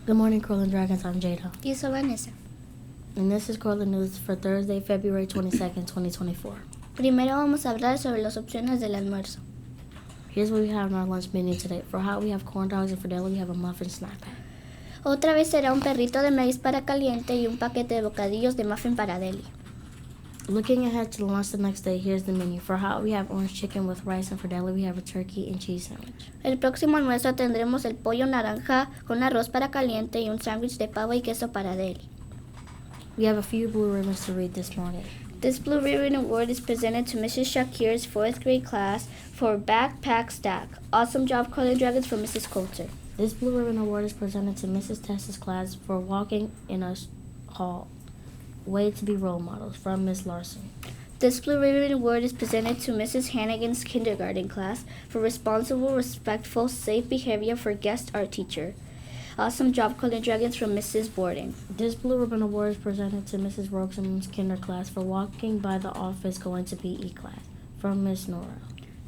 Good morning, Cortland Dragons. I'm Jada. Y soy Vanessa. And this is Cortland News for Thursday, February 22nd, 2024. Primero vamos a hablar sobre las opciones del almuerzo. Here's what we have in our lunch menu today. For hot, we have corn dogs, and for deli, we have a muffin snack pack. Otra vez será un perrito de maíz para caliente y un paquete de bocadillos de muffin para deli. Looking ahead to the lunch the next day, here's the menu. For hot, we have orange chicken with rice, and for deli, we have a turkey and cheese sandwich. El próximo almuerzo tendremos el pollo naranja con arroz para caliente y un sándwich de pavo y queso para deli. We have a few blue ribbons to read this morning. This Blue Ribbon Award is presented to Mrs. Shakir's 4th grade class for Backpack Stack. Awesome job, Cortland Dragons, from Mrs. Coulter. This blue ribbon award is presented to Mrs. Tessa's class for walking in a hall. Way to be role models, from Miss Larson. This Blue Ribbon Award is presented to Mrs. Hannigan's kindergarten class for responsible, respectful, safe behavior for guest art teacher. Awesome job, Cortland Dragons, from Mrs. Borden. This blue ribbon award is presented to Mrs. Roxan's kinder class for walking by the office going to PE class, from Miss Nora.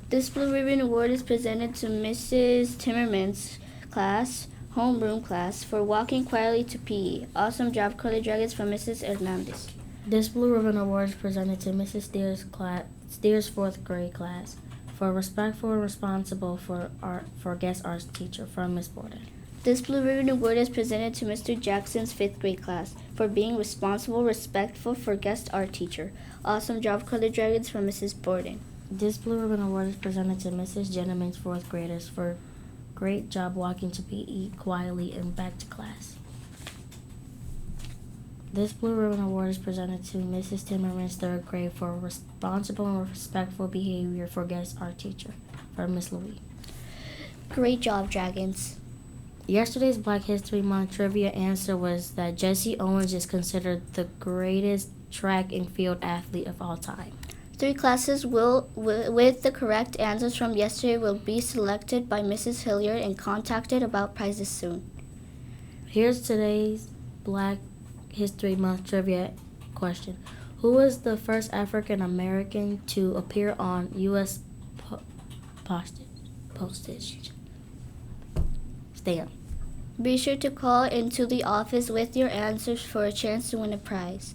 This Blue Ribbon Award is presented to Mrs. Timmerman's class, homeroom class, for walking quietly to PE. Awesome job, Cortland Dragons, from Mrs. Hernandez. This blue ribbon award is presented to Mrs. Steers 4th grade class for respectful and responsible for guest arts teacher, from Miss Borden. This Blue Ribbon Award is presented to Mr. Jackson's 5th grade class for being responsible, respectful for guest art teacher. Awesome job, Cortland Dragons, from Mrs. Borden. This blue ribbon award is presented to Mrs. Gentleman's 4th graders for great job walking to PE quietly and back to class. This blue ribbon award is presented to Mrs. Timmerman's 3rd grade for responsible and respectful behavior for guest art teacher, from Miss Louie. Great job, Dragons. Yesterday's Black History Month trivia answer was that Jesse Owens is considered the greatest track and field athlete of all time. 3 classes with the correct answers from yesterday will be selected by Mrs. Hilliard and contacted about prizes soon. Here's today's Black History Month trivia question. Who was the first African American to appear on U.S. postage stamp? Be sure to call into the office with your answers for a chance to win a prize.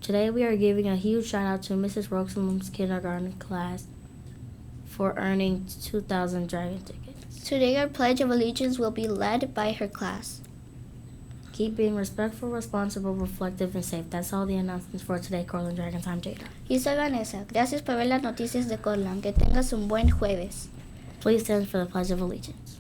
Today we are giving a huge shout out to Mrs. Roxan's kindergarten class for earning 2,000 Dragon tickets. Today our Pledge of Allegiance will be led by her class. Keep being respectful, responsible, reflective, and safe. That's all the announcements for today, Cortland Dragons. I'm Jada. Y soy Vanessa. Gracias por ver las noticias de Cortland. Que tengas un buen jueves. Please stand for the Pledge of Allegiance.